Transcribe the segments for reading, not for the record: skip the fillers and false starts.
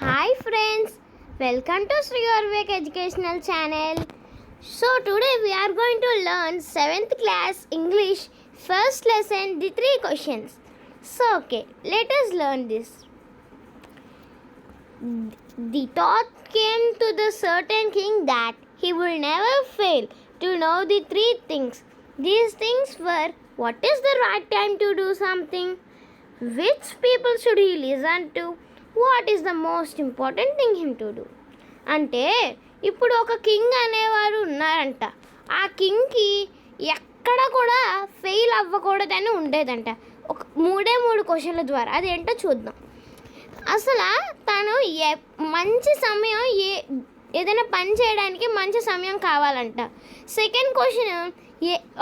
Hi friends, welcome to Sri Orvik Educational Channel. So today we are going to learn 7th class English first lesson, the 3 questions. So let us learn this. The thought came to the certain king that he will never fail to know the 3 things. These things were: what is the right time to do something? Which people should he listen to? What is the most important thing him to do. అంటే ఇప్పుడు ఒక king అనేవారు ఉన్నారంట. ఆ కింగ్కి ఎక్కడ కూడా fail అవ్వకూడదని ఉండేదంట. ఒక 3 క్వశ్చన్ల ద్వారా అదేంటో చూద్దాం. అసలు తను మంచి సమయం ఏదైనా పని చేయడానికి మంచి సమయం కావాలంట. సెకండ్ క్వశ్చన్,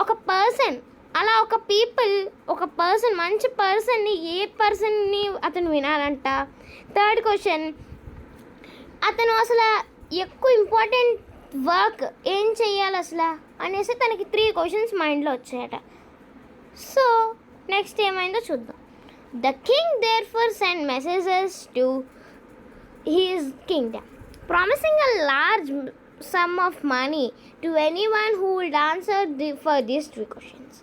ఒక పర్సన్, అలా ఒక పర్సన్ మంచి పర్సన్ని ఏ పర్సన్ని అతను వినాలంట. థర్డ్ క్వశ్చన్, అతను అసలు ఎక్కువ ఇంపార్టెంట్ వర్క్ ఏం చెయ్యాలి అసలు అనేసి తనకి 3 క్వశ్చన్స్ మైండ్లో వచ్చాయట. సో నెక్స్ట్ ఏమైందో చూద్దాం. The king therefore send messages to his kingdom promising a large sum of money to anyone who would answer for these 3 questions.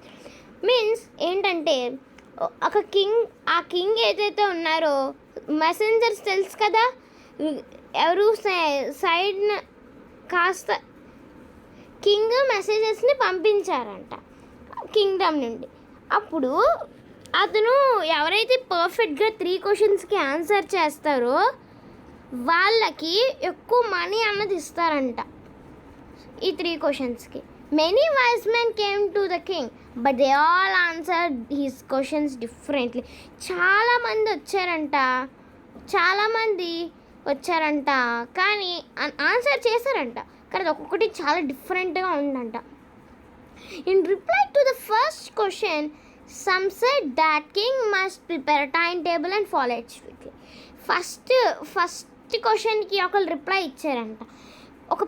Means ఏంటంటే ఆ కింగ్ ఏదైతే ఉన్నారో మెసెంజర్స్ తెలుసు కదా, ఎవరు సైడ్ కాస్త కింగ్ మెసేజెస్ని పంపించారంట కింగ్డమ్ నుండి. అప్పుడు అతను ఎవరైతే పర్ఫెక్ట్గా 3 క్వశ్చన్స్కి ఆన్సర్ చేస్తారో వాళ్ళకి ఎక్కువ మనీ అన్నది ఇస్తారంట ఈ 3 క్వశ్చన్స్కి. Many wise men came to the king but they all answered his questions differently. చాలామంది వచ్చారంట కానీ ఆన్సర్ చేశారంట, కానీ ఒక్కొక్కటి చాలా డిఫరెంట్గా ఉందంట. In reply to the first question some said that king must prepare a timetable and follow it strictly. First క్వశ్చన్కి ఒకరు రిప్లై ఇచ్చారంట, ఒక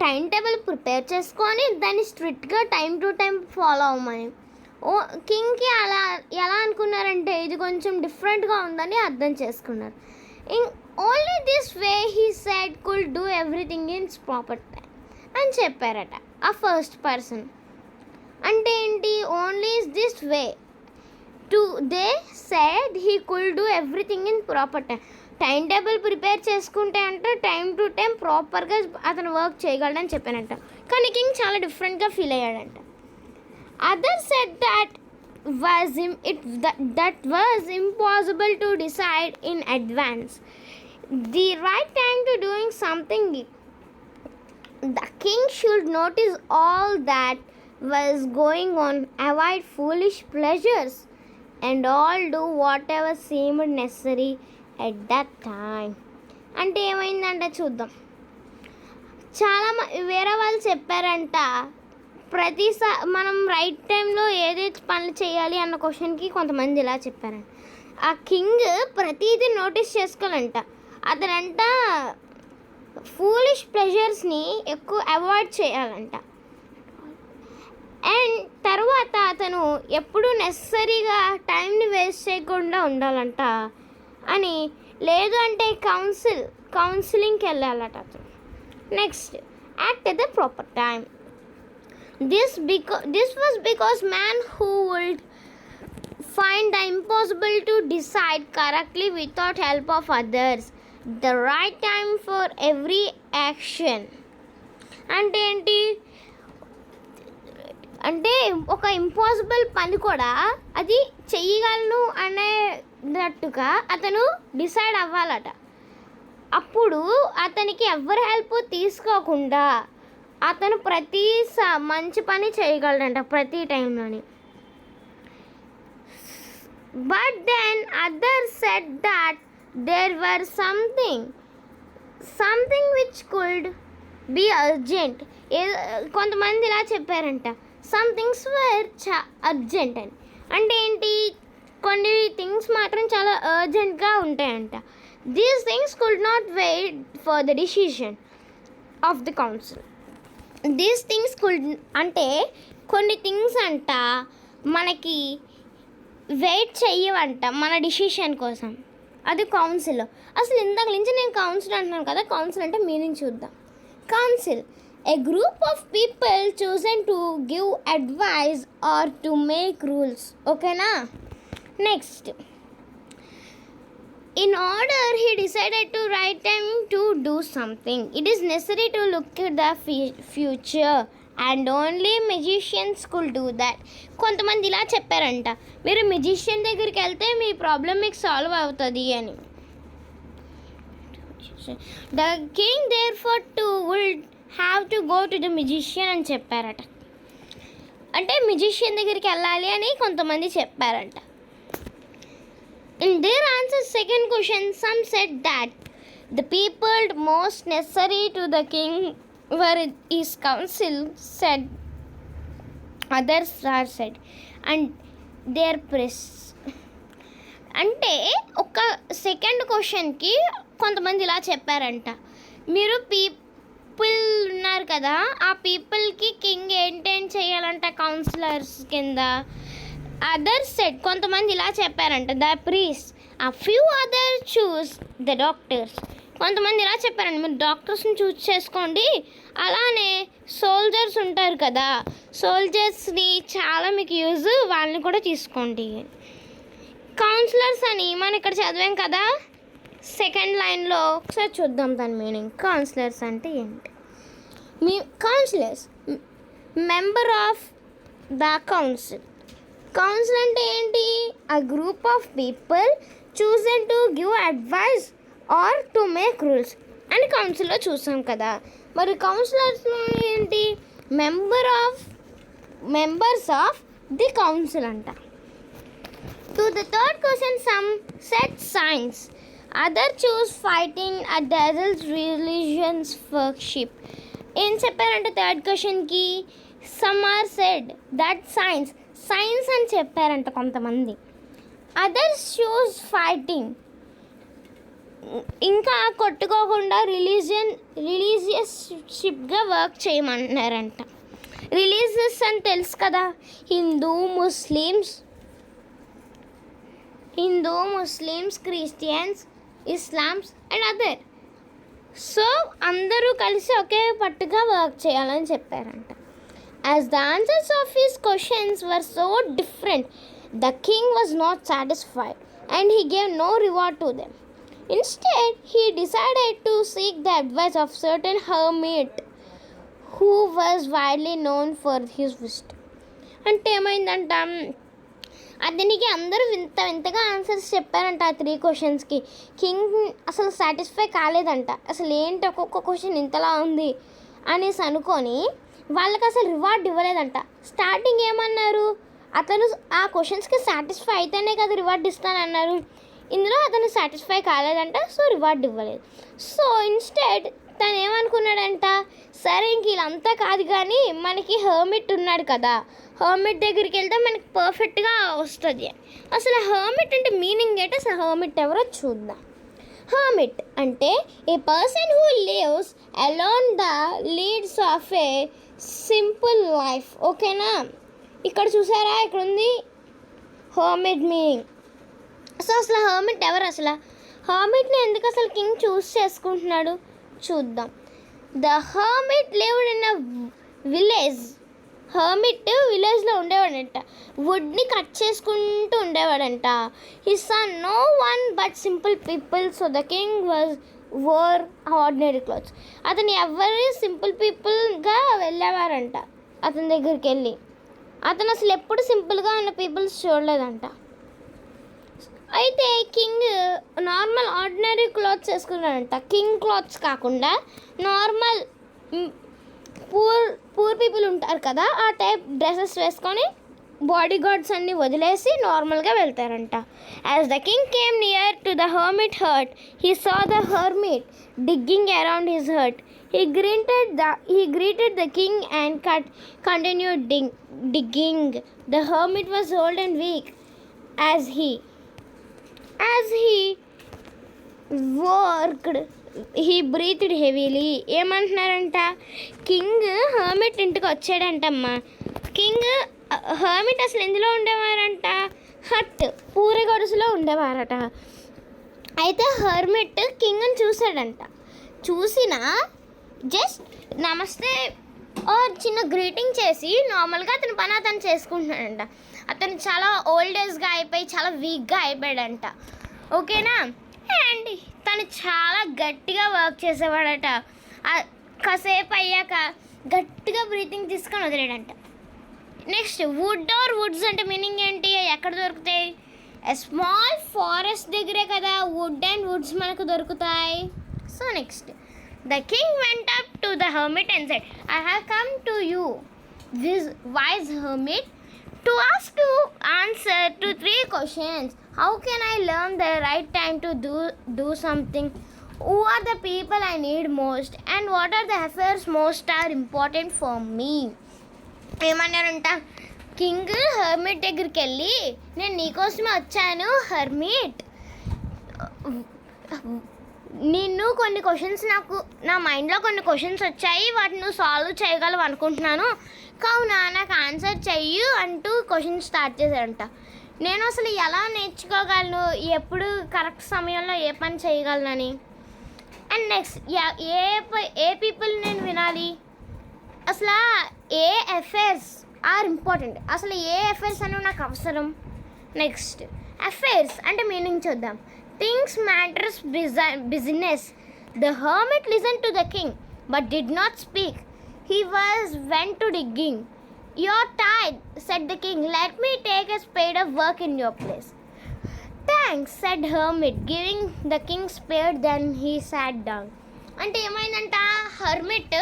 టైం టేబుల్ ప్రిపేర్ చేసుకొని దాన్ని స్ట్రిక్ట్గా టైం టు టైం ఫాలో అవ్వమని. కింగ్కి అలా ఎలా అనుకున్నారంటే ఇది కొంచెం డిఫరెంట్గా ఉందని అర్థం చేసుకున్నారు. Only this way he said could do everything in proper time అని చెప్పారట ఆ ఫస్ట్ పర్సన్. అంటే ఏంటి? Only this way they said he could do everything in proper time table prepare చేసుకుంటే అంటే టైం టు టైం ప్రాపర్గా అతను వర్క్ చేయగలడని చెప్పానంట. కానీ కింగ్ చాలా డిఫరెంట్గా ఫీల్ అయ్యాడంట. Other said that was impossible to decide in advance the right time to doing something. The king should notice all that was going on, avoid foolish pleasures and all do whatever seemed necessary at that time. అంటే ఏమైందంటే చూద్దాం. వేరే వాళ్ళు చెప్పారంట మనం right టైంలో ఏదైతే పనులు చేయాలి అన్న క్వశ్చన్కి కొంతమంది ఇలా చెప్పారంట. ఆ కింగ్ ప్రతిదీ నోటీస్ చేసుకోవాలంట. అతనంట ఫూలిష్ ప్లెజర్స్ని ఎక్కువ అవాయిడ్ చేయాలంట. అండ్ తర్వాత అతను ఎప్పుడూ నెసరీగా టైంని వేస్ట్ చేయకుండా ఉండాలంట అని. లేదు అంటే కౌన్సిలింగ్కి వెళ్ళాలట అతను. Next, act at the proper time. This was because man who would find the impossible to decide correctly without help of others the right time for every action. అంటే ఏంటి? అంటే ఒక ఇంపాసిబుల్ పని కూడా అది చెయ్యగలను అనేటట్టుగా అతను డిసైడ్ అవ్వాలట. అప్పుడు అతనికి ఎవరి హెల్ప్ తీసుకోకుండా అతను ప్రతి మంచి పని చేయగలడంట ప్రతి టైంలోని. But then other said that there were something which could be urgent. కొంతమంది ఇలా చెప్పారంట, సమ్ థింగ్స్ వర్ అర్జెంట్ అని. అంటే ఏంటి? కొన్ని థింగ్స్ మాత్రం చాలా అర్జెంట్గా ఉంటాయంట. These things could not wait for the decision of the council. These things అంటే కొన్ని థింగ్స్ అంట మనకి వెయిట్ చెయ్యవంట మన డిసిషన్ కోసం. అది కౌన్సిల్. అసలు ఇందాక నుంచి నేను కౌన్సిల్ అంటున్నాను కదా, కౌన్సిల్ అంటే మీనింగ్ చూద్దాం. Council, a group of people chosen to give advice or to make rules. ఓకేనా? Next, in order he decided to write time to do something. It is necessary to look at the future and only magicians could do that. కొంతమంది ఇలా చెప్పారంట, మీరు magician దగ్గరికి వెళ్తే మీ problem మీకు solve అవుతుంది అని. The king therefore would have to go to the magician అని చెప్పారట. అంటే మెజిషియన్ దగ్గరికి వెళ్ళాలి అని కొంతమంది చెప్పారంట. In their answer second question, some said that the people most necessary to the king were his council, said others are said and their press. అంటే ఒక సెకండ్ క్వశ్చన్కి కొంతమంది ఇలా చెప్పారంట, మీరు పీపుల్ ఉన్నారు కదా, ఆ పీపుల్కి కింగ్ ఏంటేం చేయాలంట కౌన్సిలర్స్ కింద. అదర్స్ సెడ్, కొంతమంది ఇలా చెప్పారంట, ద ప్రీస్ట్, ఆ few other choose the doctors. కొంతమంది ఇలా చెప్పారంట, మీరు డాక్టర్స్ని చూస్ చేసుకోండి. అలానే సోల్జర్స్ ఉంటారు కదా, సోల్జర్స్ని చాలా మీకు యూజ్, వాళ్ళని కూడా తీసుకోండి. కౌన్సిలర్స్ అని మనం ఇక్కడ చదివాం కదా సెకండ్ లైన్లో, ఒకసారి చూద్దాం దాని మీనింగ్. కౌన్సిలర్స్ అంటే ఏంటి? Councillors, member of the council. Council అంటే ఏంటి? A group of people chosen to give advice or to make rules అని కౌన్సిల్లో చూసాం కదా. మరి కౌన్సిలర్స్ ఏంటి? మెంబర్స్ ఆఫ్ ది కౌన్సిల్ అంట. To the third question, some said science, other choose fighting at the other religions worship. ఏం చెప్పారంటే third క్వశ్చన్కి, some are said that science అని చెప్పారంట కొంతమంది. అదర్స్ చూస్ ఫైటింగ్, ఇంకా కొట్టుకోకుండా రిలీజియస్షిప్గా వర్క్ చేయమన్నారంట. రిలీజియస్ అని తెలుసు కదా, Hindu Muslims, Christians, Islams and other. So అందరూ కలిసి ఒకే పట్టుగా వర్క్ చేయాలని చెప్పారంట. As the answers of his questions were so different, the king was not satisfied and he gave no reward to them. Instead, he decided to seek the advice of certain hermit who was widely known for his wisdom. అంటే ఏమైందంట, అతనికి అందరూ వింతగా answers చెప్పారంట ఆ 3 క్వశ్చన్స్కి. King అసలు satisfy కాలేదంట, అసలు ఏంటి ఒక్కొక్క క్వశ్చన్ ఇంతలా ఉంది అనేసి అనుకొని వాళ్ళకి అసలు రివార్డ్ ఇవ్వలేదంట. స్టార్టింగ్ ఏమన్నారు, అతను ఆ క్వశ్చన్స్కి సాటిస్ఫై అయితేనే కదా రివార్డ్ ఇస్తానన్నారు. ఇందులో అతను సాటిస్ఫై కాలేదంట, సో రివార్డ్ ఇవ్వలేదు. సో ఇన్స్టెడ్ తను ఏమనుకున్నాడంట, సరే ఇంక వీళ్ళంతా కాదు కానీ మనకి హర్మిట్ ఉన్నాడు కదా, హర్మిట్ దగ్గరికి వెళ్తే మనకి పర్ఫెక్ట్గా వస్తుంది. అసలు హర్మిట్ అంటే మీనింగ్ ఏంటి, అసలు హర్మిట్ ఎవరో చూద్దాం. హర్మిట్ అంటే a person who lives alone the leads of a simple life. ఓకేనా? ఇక్కడ చూసారా, ఇక్కడ ఉంది హర్మిట్ మీనింగ్. సో అసలు హర్మిట్ ఎవరు? అసలు హర్మిట్ని ఎందుకు అసలు కింగ్ చూస్ చేసుకుంటున్నాడు చూద్దాం. The hermit lived in a village. Hermit విలేజ్లో ఉండేవాడంట, వుడ్ని కట్ చేసుకుంటూ ఉండేవాడంట. He saw no one but simple people, so the king wore ordinary clothes. అతను ఎవరు సింపుల్ పీపుల్గా వెళ్ళేవారంట. అతని దగ్గరికి వెళ్ళి అతను అసలు ఎప్పుడు సింపుల్గా ఉన్న పీపుల్స్ చూడలేదంట. అయితే కింగ్ నార్మల్ ఆర్డినరీ క్లాత్స్ వేసుకున్నాడంట. కింగ్ క్లాత్స్ కాకుండా నార్మల్ పూర్ పీపుల్ ఉంటారు కదా, ఆ టైప్ డ్రెస్సెస్ వేసుకొని బాడీ గార్డ్స్ అన్నీ వదిలేసి నార్మల్గా వెళ్తారంట. As the king came near to the hermit hut, he saw the hermit digging around his hut. He greeted the king and continued digging. The hermit was old and weak. As he worked, he breathed heavily. ఏమంటున్నారంట, king hermit ఇంటికి వచ్చాడంటమ్మా. Hermit అసలు ఎందులో ఉండేవారంట, hot puri గొడుసులో ఉండేవారట. అయితే hermit కింగ్ని చూసాడంట. చూసిన just నమస్తే చిన్న greeting చేసి నార్మల్గా అతని పని అతను చేసుకుంటున్నాడంట. అతను చాలా ఓల్డ్ ఏజ్గా అయిపోయి చాలా వీక్గా అయిపోయాడంట. ఓకేనా. అండ్ తను చాలా గట్టిగా వర్క్ చేసేవాడట. కాసేపు అయ్యాక గట్టిగా బ్రీతింగ్ తీసుకొని వదిలేడంట. నెక్స్ట్ వుడ్స్ అంటే మీనింగ్ ఏంటి, ఎక్కడ దొరుకుతాయి? స్మాల్ ఫారెస్ట్ దగ్గరే కదా వుడ్స్ మనకు దొరుకుతాయి. So next the king went up to the hermit and said, I have come to you, this wise hermit, to ask you answer to 3 questions. How can I learn the right time to do something? Who are the people I need most? And what are the affairs most are important for me? ఏమన్నారంట, king hermit దగ్గరికి వెళ్ళి, నేను నీకోసమే వచ్చాను hermit, నిన్ను కొన్ని questions, నా మైండ్లో కొన్ని క్వశ్చన్స్ వచ్చాయి, వాటిని నువ్వు సాల్వ్ చేయగలవు అనుకుంటున్నాను, కావున నాకు ఆన్సర్ చెయ్యు అంటూ క్వశ్చన్ స్టార్ట్ చేశాడంట. నేను అసలు ఎలా నేర్చుకోగలను, ఎప్పుడు కరెక్ట్ సమయంలో ఏ పని చేయగలనని. అండ్ నెక్స్ట్ ఏ పీపుల్ నేను వినాలి, అసలు ఏ అఫైర్స్ ఆర్ ఇంపార్టెంట్, అసలు ఏ అఫైర్స్ అనేవి నాకు అవసరం. నెక్స్ట్ అఫైర్స్ అంటే మీనింగ్ చూద్దాం. Things matters business. The hermit listened to the king but did not speak. He went to digging. You're tired, said the king. Let me take a spade of work in your place. Thanks, said hermit, giving the king spade. Then he sat down. అంటే ఏమైందంట, hermit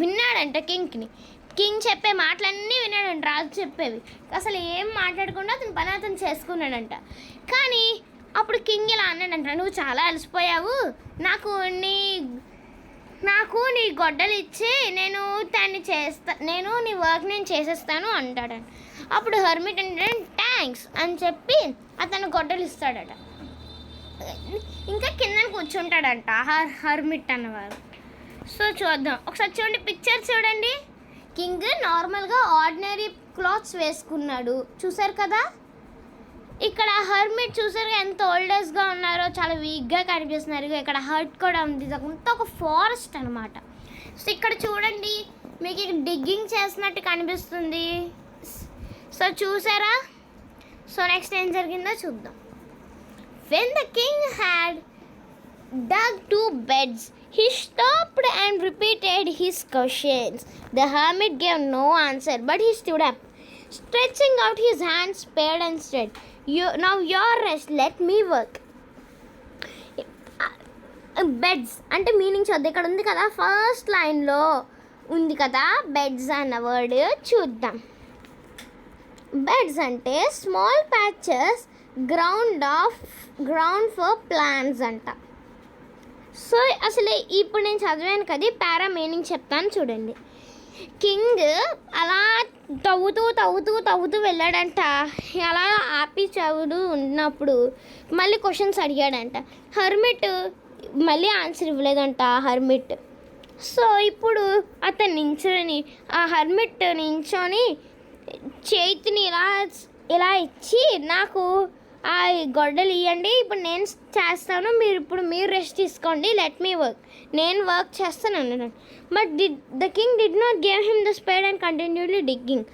విన్నాడంట కింగ్ని. King చెప్పే మాటలన్నీ విన్నాడంట, రాజు చెప్పేవి. అసలు ఏం మాట్లాడకుండా అతని పని అతను చేసుకున్నాడంట. కానీ అప్పుడు కింగ్ ఇలా అన్నాడంట, నువ్వు చాలా అలసిపోయావు, నాకు నీ గొడ్డలు ఇచ్చి నేను నీ వర్క్ నేను చేసేస్తాను అంటాడంట. అప్పుడు హర్మిట్ అంటే థ్యాంక్స్ అని చెప్పి అతను గొడ్డలు ఇస్తాడట. ఇంకా కింద కూర్చుంటాడంట హర్మిట్ అన్నవారు. సో చూద్దాం ఒకసారి, చూడండి పిక్చర్ చూడండి. కింగ్ నార్మల్గా ఆర్డినరీ క్లాత్స్ వేసుకున్నాడు, చూసారు కదా. ఇక్కడ హర్మిట్ చూసారు ఎంత ఓల్డ్ ఏజ్గా ఉన్నారో, చాలా వీక్గా కనిపిస్తున్నారు. ఇక్కడ హర్ట్ కూడా ఉంది, ఇదంతా ఒక ఫారెస్ట్ అనమాట. సో ఇక్కడ చూడండి మీకు ఇక్కడ డిగ్గింగ్ చేసినట్టు కనిపిస్తుంది. సో చూసారా. సో నెక్స్ట్ ఏం జరిగిందో చూద్దాం. When the king had dug 2 beds, he stopped and repeated his questions. The hermit gave no answer, but he stood up, stretching out his hands, spade and said, now your rest, let me work. Beds అంటే meaning చూద్దాం. ఇక్కడ ఉంది కదా, first లైన్లో ఉంది కదా beds అన్న word, చూద్దాం. బెడ్స్ అంటే small patches ground for plants అంట. సో అసలు ఇప్పుడు నేను చదివాను కదా, పారా మీనింగ్ చెప్తాను చూడండి. కింగ్ అలా తవ్వుతూ వెళ్ళాడంట. అలా ఆపి చదువుతూ ఉన్నప్పుడు మళ్ళీ క్వశ్చన్స్ అడిగాడంట. హర్మిట్ మళ్ళీ ఆన్సర్ ఇవ్వలేదంట హర్మిట్. సో ఇప్పుడు అతను ఆ హర్మిట్ నించొని చేతిని ఇలా ఇచ్చి, నాకు ఆ గొడ్డలు ఇవ్వండి, ఇప్పుడు నేను చేస్తాను, మీరు రెస్ట్ తీసుకోండి, లెట్ మీ వర్క్, నేను వర్క్ చేస్తాను అన్నాడు. But the king did not give him the spade and continuously digging.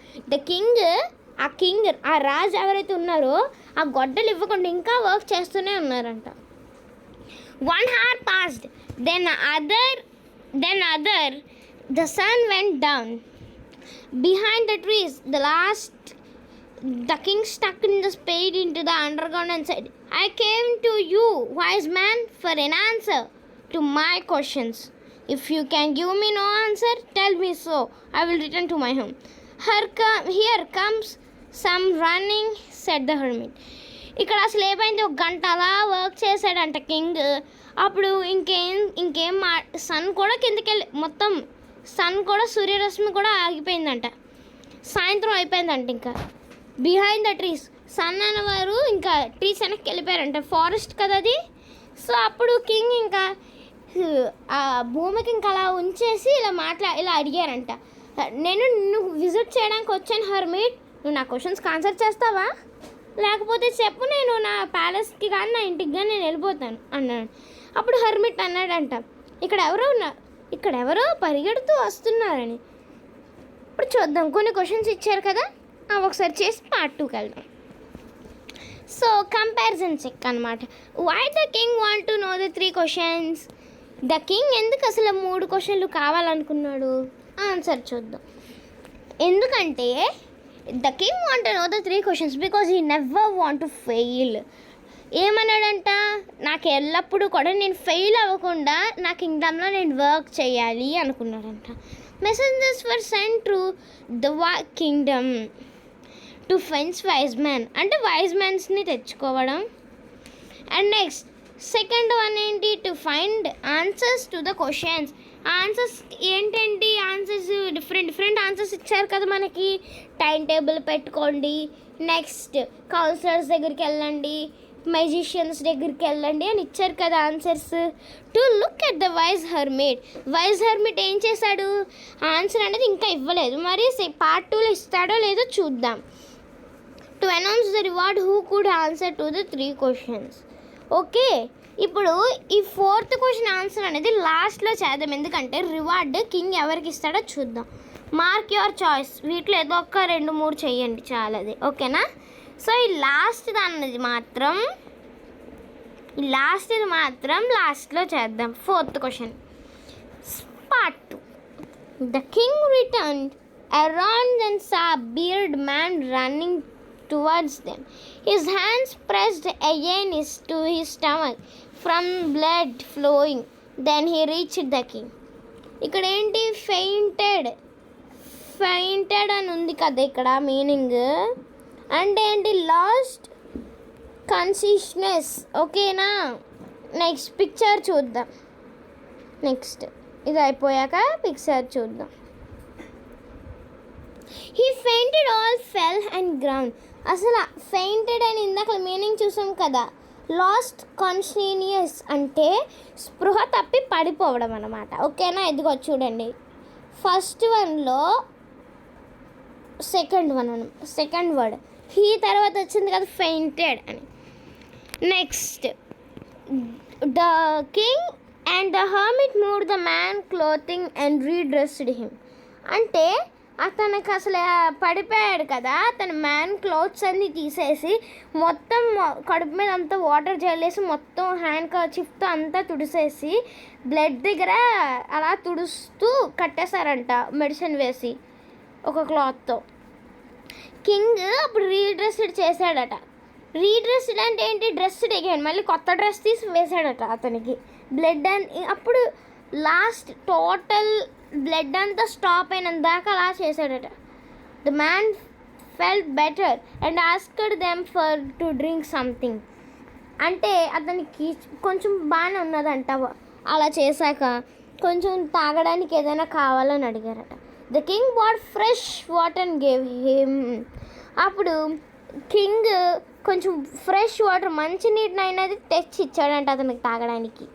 ఆ రాజు ఎవరైతే ఉన్నారో ఆ గొడ్డలు ఇవ్వకుండా ఇంకా వర్క్ చేస్తూనే ఉన్నారంట. 1 hour passed, then other, the sun went down behind the trees. The king stuck in the spade into the underground and said, I came to you, wise man, for an answer to my questions. If you can give me no answer, tell me so. I will return to my home. Here comes some running, said the hermit. ఇక్కడ అసలు ఏమైంది, 1 గంట అలా work చేశాడంట king. అప్పుడు ఇంకేం sun కూడా కిందకెళ్ళి, మొత్తం సన్ కూడా, సూర్యరశ్మి కూడా ఆగిపోయిందంట. సాయంత్రం అయిపోయిందంట. ఇంకా బిహైండ్ ద ట్రీస్, సన్ అనేవారు ఇంకా ట్రీస్ వెనక్కి వెళ్ళిపోయారంట, ఫారెస్ట్ కదా అది. సో అప్పుడు కింగ్ ఇంకా ఆ భూమికి ఇంకా అలా ఉంచేసి ఇలా అడిగారంట, నేను నిన్ను విజిట్ చేయడానికి వచ్చాను హర్మిట్, నువ్వు నా క్వశ్చన్స్కి ఆన్సర్ చేస్తావా లేకపోతే చెప్పు, నేను నా ప్యాలెస్కి కానీ నా ఇంటికి కానీ నేను వెళ్ళిపోతాను అన్నాడు. అప్పుడు హర్మిట్ అన్నాడంట, ఇక్కడ ఎవరో పరిగెడుతూ వస్తున్నారని. ఇప్పుడు చూద్దాం, కొన్ని క్వశ్చన్స్ ఇచ్చారు కదా, అవి ఒకసారి చేసి పార్ట్ 2కి వెళ్దాం. సో కంపారిజన్ చెక్ అనమాట. Why the king want to know the 3 questions? The king ఎందుకు అసలు 3 క్వశ్చన్లు కావాలనుకున్నాడు? ఆన్సర్ చూద్దాం. ఎందుకంటే the king want to know the 3 questions because he never want to fail. ఏమన్నాడంట, నాకు ఎల్లప్పుడూ కూడా నేను ఫెయిల్ అవ్వకుండా నా కింగ్డమ్లో నేను వర్క్ చేయాలి అనుకున్నాడంట. Messengers were sent to the kingdom to fence wise man, అంటే వైజ్ మ్యాన్స్ని తెచ్చుకోవడం. అండ్ నెక్స్ట్ సెకండ్ వన్ ఏంటి, to find answers to the questions. Answers ఏంటంటే ఆన్సర్స్ డిఫరెంట్ ఆన్సర్స్ ఇచ్చారు కదా మనకి. టైం టేబుల్ పెట్టుకోండి, నెక్స్ట్ కౌన్సిలర్స్ దగ్గరికి వెళ్ళండి, మెజిషియన్స్ దగ్గరికి వెళ్ళండి అని ఇచ్చారు కదా answers. To look at the wise hermit ఏం చేశాడు, ఆన్సర్ అనేది ఇంకా ఇవ్వలేదు, మరి పార్ట్ 2లో ఇస్తాడో లేదో చూద్దాం. To announce the reward who could answer to the 3 questions. Okay, ఇప్పుడు ఈ 4th క్వశ్చన్ ఆన్సర్ అనేది లాస్ట్లో చేద్దాం, ఎందుకంటే రివార్డ్ కింగ్ ఎవరికి ఇస్తాడో చూద్దాం. మార్క్ యువర్ చాయిస్, వీటిలో ఏదో ఒక 2-3 చేయండి చాలది, ఓకేనా? సో ఈ లాస్ట్ది మాత్రం లాస్ట్లో చేద్దాం. 4th question part 2. The king returned around and saw a bearded man running towards them. His hands pressed against to his stomach from blood flowing. Then he reached the king. ఇక్కడ ఏంటి, fainted అని ఉంది కదా ఇక్కడ meaning, అంటే ఏంటి, lost consciousness. ఓకేనా? Next picture చూద్దాం. నెక్స్ట్ ఇది అయిపోయాక పిక్చర్ చూద్దాం. He fainted, all fell and ground. అసలు ఫెయింటెడ్ అని ఇందాక మీనింగ్ చూసాం కదా, లాస్ట్ కాన్షియస్ అంటే స్పృహ తప్పి పడిపోవడం అన్నమాట. ఓకేనా? ఇదిగో చూడండి, ఫస్ట్ వన్లో సెకండ్ వర్డ్ హీ తర్వాత వచ్చింది కదా ఫెయింటెడ్ అని. Next the king and the hermit moved the man clothing and redressed him. అంటే అతనికి అసలు పడిపోయాడు కదా, అతను మ్యాన్ క్లోత్స్ అన్నీ తీసేసి మొత్తం కడుపు మీద అంతా వాటర్ జల్లేసి మొత్తం హ్యాండ్ కర్చీఫ్తో అంతా తుడిసేసి బ్లడ్ దగ్గర అలా తుడుస్తూ కట్టేశారంట మెడిసిన్ వేసి ఒక క్లాత్తో. కింగ్ అప్పుడు రీడ్రెస్డ్ చేశాడట. రీడ్రెస్డ్ అంటే ఏంటి, డ్రెస్ అగైన్ మళ్ళీ కొత్త డ్రెస్ తీసి వేసాడట అతనికి. బ్లడ్ అని అప్పుడు లాస్ట్ టోటల్ బ్లడ్ అంతా స్టాప్ అయిన దాకా అలా చేశాడట. The man felt better and asked them for to drink something. అంటే అతనికి కొంచెం బాగానే ఉన్నదంట, అలా చేశాక కొంచెం తాగడానికి ఏదైనా కావాలని అడిగారట. The king bought fresh water and gave him. అప్పుడు కింగ్ కొంచెం ఫ్రెష్ వాటర్ మంచినీటిని అయినది తెచ్చి ఇచ్చాడంట అతనికి తాగడానికి.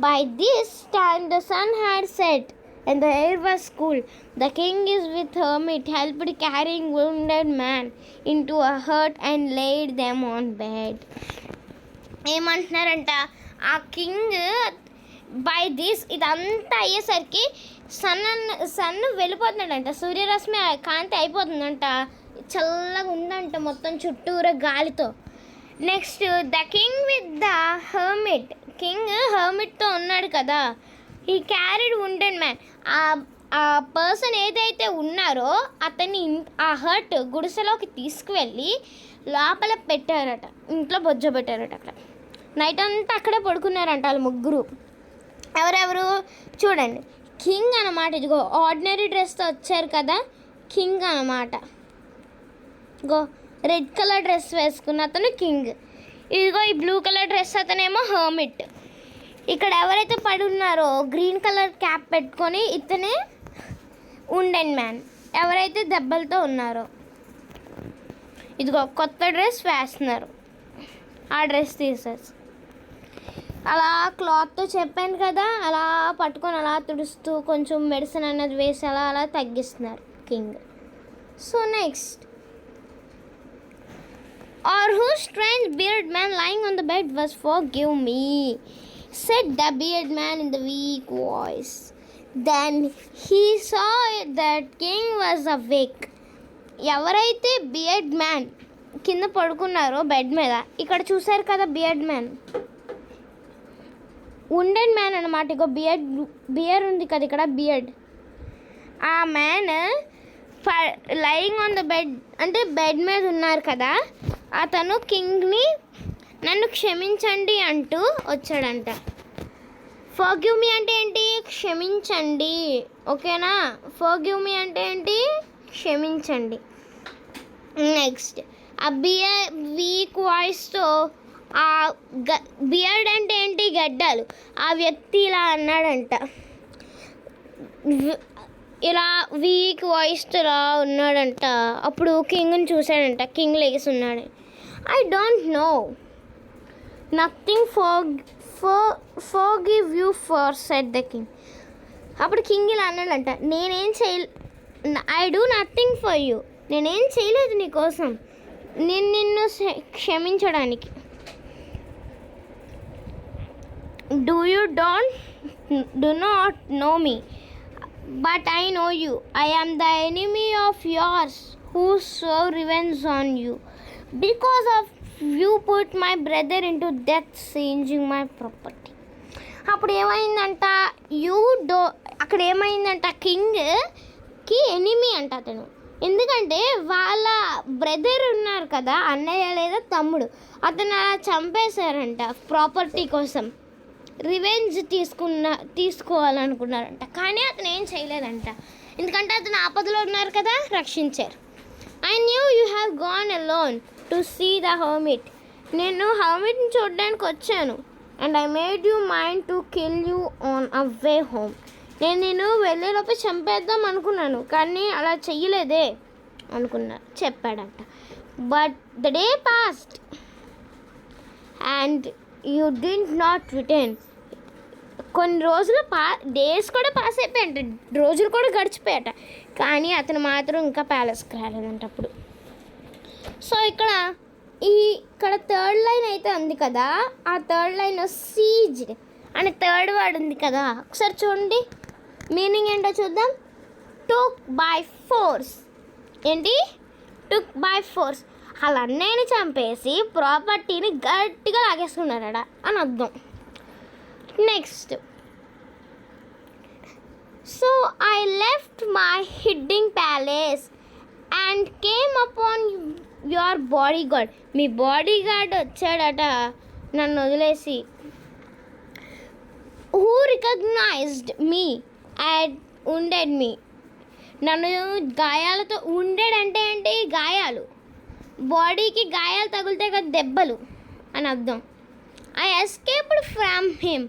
By this time the sun had set and the air was cool. The king is with hermit helped carrying wounded man into a hut and laid them on bed. ఏమంటున్నారంట, ఆ king by this ఇదంతా అయ్యేసరికి sun వెళ్ళిపోతున్నాడంట, సూర్యరశ్మి కాంతి అయిపోతుందంట, చల్లగా ఉందంట మొత్తం చుట్టూరా గాలితో. Next the king with the hermit, king హర్మిట్తో ఉన్నాడు కదా. ఈ క్యారీడ్ వుండెడ్ మ్యాన్, ఆ పర్సన్ ఏదైతే ఉన్నారో అతన్ని ఆ హర్ట్ గుడిసెలోకి తీసుకువెళ్ళి లోపల పెట్టారట, ఇంట్లో బొజ్జ పెట్టారట. అక్కడ నైట్ అంతా అక్కడే పడుకున్నారంట వాళ్ళు ముగ్గురు. ఎవరెవరు చూడండి, కింగ్ అన్నమాట. ఇదిగో ఆర్డినరీ డ్రెస్తో వచ్చారు కదా కింగ్ అన్నమాట. ఇగో రెడ్ కలర్ డ్రెస్ వేసుకున్న అతను కింగ్. ఇదిగో ఈ బ్లూ కలర్ డ్రెస్ అతనేమో హర్మిట్. ఇక్కడ ఎవరైతే పడి ఉన్నారో గ్రీన్ కలర్ క్యాప్ పెట్టుకొని ఇతనే వుండెడ్ మ్యాన్, ఎవరైతే దెబ్బలతో ఉన్నారో. ఇదిగో కొత్త డ్రెస్ వేస్తున్నారు, ఆ డ్రెస్ తీసేసి అలా క్లాత్తో చెప్పాను కదా, అలా పట్టుకొని అలా తుడుస్తూ కొంచెం మెడిసిన్ అన్నది వేసి అలా అలా తగ్గిస్తున్నారు king. So next or whose strange bearded man lying on the bed was forgive me, said the bearded man in the weak voice. Then he saw that king was awake. ఎవరైతే beard man కింద పడుకున్నారో bed మీద, ఇక్కడ చూసారు కదా beard man, ఉండెడ్ man అనమాట. ఇక beer ఉంది కదా ఇక్కడ బియర్డ్, ఆ man lying on the bed అంటే బెడ్ మీద ఉన్నారు కదా, అతను కింగ్ని నన్ను క్షమించండి అంటూ వచ్చాడంట. ఫర్గివ్ మీ అంటే ఏంటి? క్షమించండి. ఓకేనా? ఫర్గివ్ మీ అంటే ఏంటి? క్షమించండి. నెక్స్ట్ ఆ వీక్ వాయిస్తో ఆ బియర్డ్ అంటే ఏంటి? గడ్డాలు. ఆ వ్యక్తి ఇలా అన్నాడంట, ఇలా వీక్ వాయిస్తో ఇలా ఉన్నాడంట. అప్పుడు కింగ్ని చూశాడంట. కింగ్ లెగిసి ఉన్నాడు. I don't know nothing forgive you for said the king. అప్పుడు కింగ్ ఇలా అన్నాడంట, నేనేం I do nothing for you, నేనేం చేయలేదు నీకోసం, నిన్ను క్షమించడానికి. do not know me, but I know you. I am the enemy of yours who swore revenge on you. Because of you put my brother into death, changing my property. అప్పుడు ఏమైందంట, అక్కడ ఏమైందంట, కింగ్కి enemy అంట అతను. ఎందుకంటే వాళ్ళ brother ఉన్నారు కదా, అన్నయ్య లేదా తమ్ముడు, అతను అలా చంపేశారంట ప్రాపర్టీ కోసం. రివెంజ్ తీసుకోవాలనుకున్నారంట. కానీ అతను ఏం చేయలేదంట, ఎందుకంటే అతను ఆపదలో ఉన్నారు కదా, రక్షించారు. I knew you have gone alone to see the hermit. నేను హర్మిట్ని చూడడానికి వచ్చాను. And I made you mind to kill you on a way home. నేను వెళ్ళేలోపు చంపేద్దాం అనుకున్నాను, కానీ అలా చెయ్యలేదే చెప్పాడంట. But the day passed and you didn't not return. కొన్ని రోజులు డేస్ కూడా పాస్ అయిపోయాయంట, రోజులు కూడా గడిచిపోయాట, కానీ అతను మాత్రం ఇంకా ప్యాలెస్కి రాలేదంట అప్పుడు. సో ఇక్కడ థర్డ్ లైన్ అయితే ఉంది కదా, ఆ థర్డ్ లైన్ సీజ్ అని థర్డ్ వర్డ్ ఉంది కదా, ఒకసారి చూడండి మీనింగ్ ఏంటో చూద్దాం. Took by force. ఏంటి? Took by force. వాళ్ళ అన్నయ్యని చంపేసి ప్రాపర్టీని గట్టిగా లాగేసుకున్నారట అని అర్థం. Next, so I left my hidding palace and came upon your body guard. మీ బాడీ గార్డ్ వచ్చాడట నన్ను వదిలేసి. Who recognised me and wounded me. నన్ను గాయాలతో, ఉండెడ్ అంటే ఏంటి? గాయాలు, బాడీకి గాయాలు తగిలితే కదా దెబ్బలు అని అర్థం. I escaped from him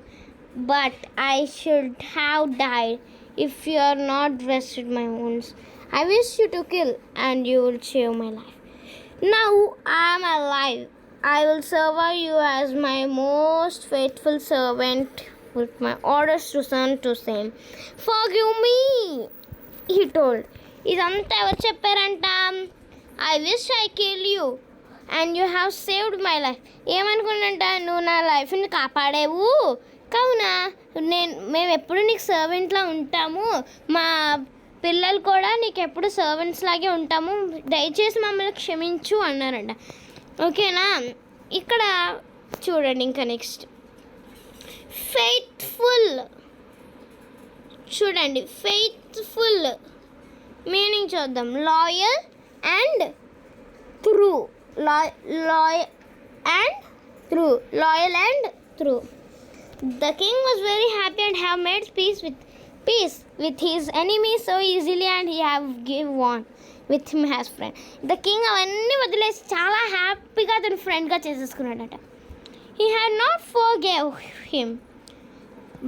but I should have died if you are not dressed my wounds. I wish you to kill and you will save my life. Now I am alive. I will serve you as my most faithful servant with my orders to son to same. Forgive me, he told. ఇదంతా ఎవరు చెప్పారంట? I wish I kill you and you have saved my life. ఏమనుకున్నంట, నువ్వు నా లైఫ్ని కాపాడేవు కావున మేము ఎప్పుడు నీకు సర్వెంట్లా ఉంటాము, మా పిల్లలు కూడా నీకు ఎప్పుడు సర్వెంట్స్ లాగే ఉంటాము, దయచేసి మమ్మల్ని క్షమించు అన్నారంట. ఓకేనా? ఇక్కడ చూడండి ఇంకా నెక్స్ట్ ఫెయిత్ఫుల్. చూడండి ఫెయిత్ఫుల్ మీనింగ్ చూద్దాం. Loyal and true. Loyal and true. The king was very happy and have made peace with his enemy so easily, and he have give one with him as friend. The king అవన్నీ వదిలేసి చాలా హ్యాపీగా అతని ఫ్రెండ్గా చేసేసుకున్నాడట. He had not forgave him,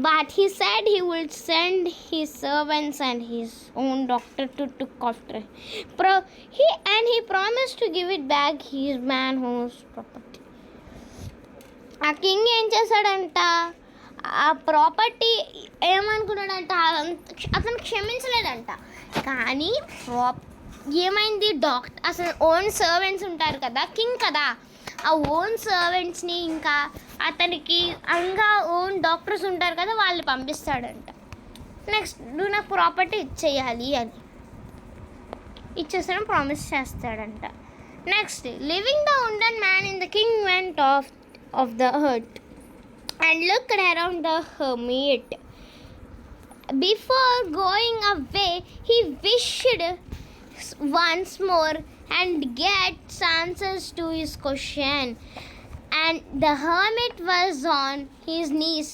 but he said he would send his servants and his own doctor to look after him. He promised to give it back his man's property. ఆ king ఏం చేశాడంట, ఆ property ఏమనుకున్నాడంట, అతను క్షమించలేదంట, కానీ ఏమైంది అసలు own servants ఉంటారు కదా, కింగ్ కదా, ఆ ఓన్ సర్వెంట్స్ని ఇంకా అతనికి ఇంకా ఓన్ డాక్టర్స్ ఉంటారు కదా వాళ్ళు పంపిస్తాడంట. నెక్స్ట్ నువ్వు నాకు ప్రాపర్టీ ఇచ్చేయాలి అని ఇచ్చేస్తాను ప్రామిస్ చేస్తాడంట. Next living the వుండెడ్ man in the king went off the hurt and looked around the hermit. Before going away, he wished once more and get answers to his question. And the hermit was on his knees,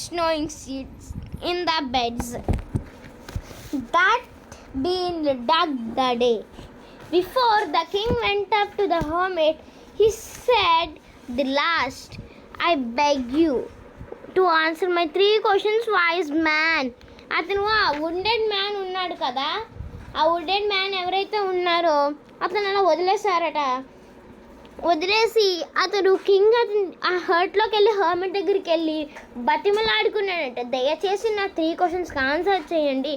snowing seeds in the beds that been dug the day before. The king went up to the hermit. He said, "The last, I beg you to answer my 3 questions, wise man." అతను ఆ వుండెడ్ man ఉన్నాడు కదా, ఆ వుండెడ్ man ఎవరైతే ఉన్నారో అతను అలా వదిలేశారట. వదిలేసి అతడు కింగ్ ఆ హర్ట్లోకి వెళ్ళి హర్మిట్ దగ్గరికి వెళ్ళి బతిమలాడుకున్నాడట, దయచేసి నా 3 క్వశ్చన్స్కి ఆన్సర్ చేయండి,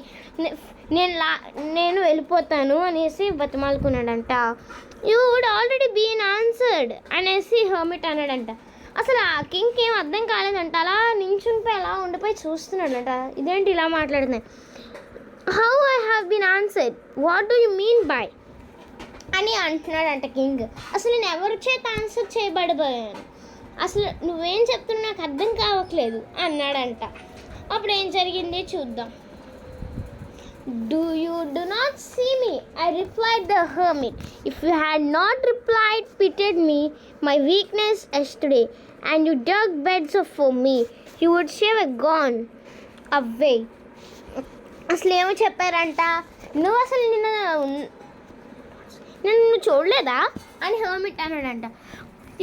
నేను వెళ్ళిపోతాను అనేసి బతిమాలుకున్నాడంట. You would already been answered అనేసి హర్మిట్ అన్నాడంట. అసలు ఆ కింగ్కి ఏం అర్థం కాలేదంట, అలా నించునిపోయి అలా ఉండిపోయి చూస్తున్నాడంట, ఇదేంటి ఇలా మాట్లాడుతున్నాయి. How I have been answered, what do you mean by అని అంటున్నాడంట కింగ్. అసలు నేను ఎవరి చేత ఆన్సర్ చేయబడిపోయాను, అసలు నువ్వేం చెప్తున్నా నాకు అర్థం కావట్లేదు అన్నాడంట. అప్పుడు ఏం జరిగింది చూద్దాం. Do not see me, I replied the hermit. If you had not replied, pitied me, my weakness yesterday, and you dug beds for me, you would have gone away. అసలు ఏమో చెప్పారంట, నువ్వు అసలు నన్ను చూడలేదా అని హర్మిట్ అన్నాడంట.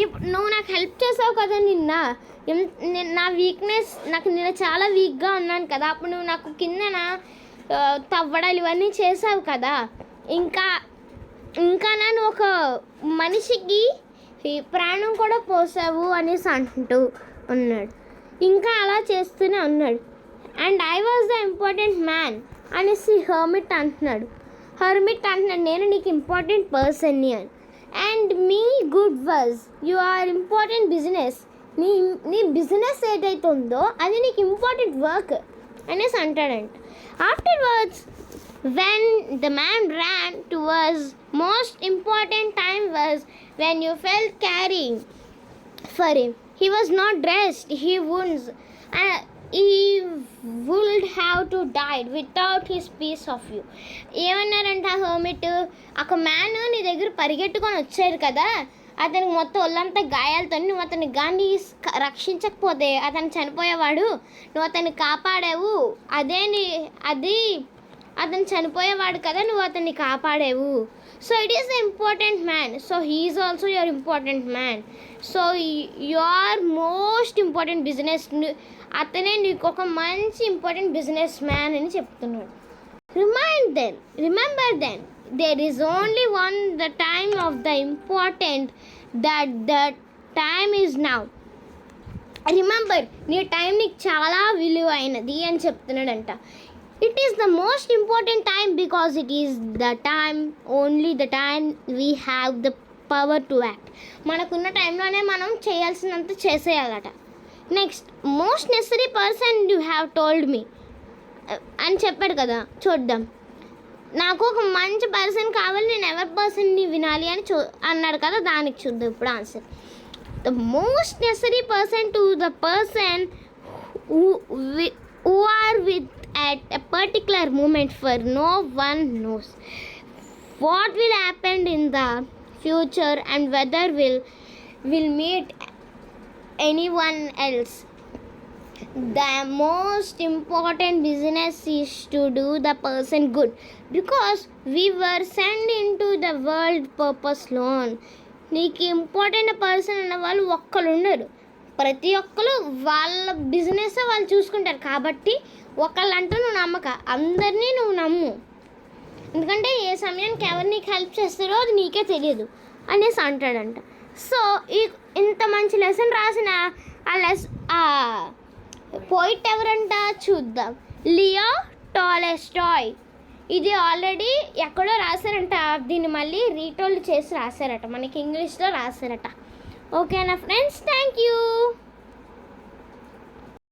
ఇప్పుడు నువ్వు నాకు హెల్ప్ చేసావు కదా నా వీక్నెస్, నాకు నిన్న చాలా వీక్గా ఉన్నాను కదా, అప్పుడు నువ్వు నాకు కిందన తవ్వడాలు ఇవన్నీ చేసావు కదా, ఇంకా నన్ను ఒక మనిషికి ప్రాణం కూడా పోసావు అనేసి అంటూ ఉన్నాడు. ఇంకా అలా చేస్తూనే ఉన్నాడు. And I was the important man అనేసి హర్మిట్ అంటున్నాడు. నేను నీకు ఇంపార్టెంట్ పర్సన్ని అని. And me good was you are important business, నీ బిజినెస్ ఏదైతే ఉందో అది నీకు ఇంపార్టెంట్ వర్క్ అనేసి అంటాడంట. Afterwards, when the man ran towards most important time was when you felt caring for him. He was not dressed, he wounds, he would have to died without his piece of you. ఏమన్నారంట hermit, ఒక man నీ దగ్గర పరిగెట్టుకొని వచ్చారు కదా, అతనికి మొత్తం ఒళ్ళంతా గాయాలతో, నువ్వు అతన్ని గాని రక్షించకపోతే అతను చనిపోయేవాడు, నువ్వు అతన్ని కాపాడావు, అతను చనిపోయేవాడు కదా, నువ్వు అతన్ని కాపాడావు. So it is the important man, so he is also your important man, so you are most important business, అతనే నీకు ఒక మంచి ఇంపార్టెంట్ బిజినెస్ మ్యాన్ అని చెప్తున్నాడు. Remember then, there is only one the time of the important, that the time is now. Remember, నీ time నీకు చాలా విలువైనది అని చెప్తున్నాడంట. It is the most important time because it is the time, only the time we have the power to act. మనకున్న టైంలోనే మనం చేయాల్సినంత చేసేయాలట. Next, most necessary person you have told me అని చెప్పాడు కదా, చూద్దాం. నాకు ఒక మంచి పర్సన్ కావాలి, నేను ఎవరి పర్సన్ని వినాలి అని అన్నాడు కదా, దానికి చూద్దాం ఇప్పుడు answer. The most necessary person to the person who are with at a particular moment, for no one knows what will happen in the future and whether will meet anyone else. The most important business is to do the person good, because we were sent into the world purpose alone. నీకు important person అన్న వాళ్ళు ఒక్కరు ఉండరు, ప్రతి ఒక్కరు వాళ్ళ business వాళ్ళు చూసుకుంటారు. కాబట్టి ఒకళ్ళంటూ నువ్వు నమ్మక, అందరినీ నువ్వు నమ్ము, ఎందుకంటే ఏ సమయానికి ఎవరు నీకు హెల్ప్ చేస్తారో అది నీకే తెలియదు అనేసి అంటాడంట. సో ఇంత మంచి లెసన్ రాసిన ఆ పోయిట్ ఎవరంట చూద్దాం. Leo Tolstoy. ఇది ఆల్రెడీ ఎక్కడో రాశారంట, దీన్ని మళ్ళీ రీటోల్డ్ చేసి రాశారట, మనకి ఇంగ్లీష్లో రాశారట. ఓకేనా ఫ్రెండ్స్, థ్యాంక్ యూ.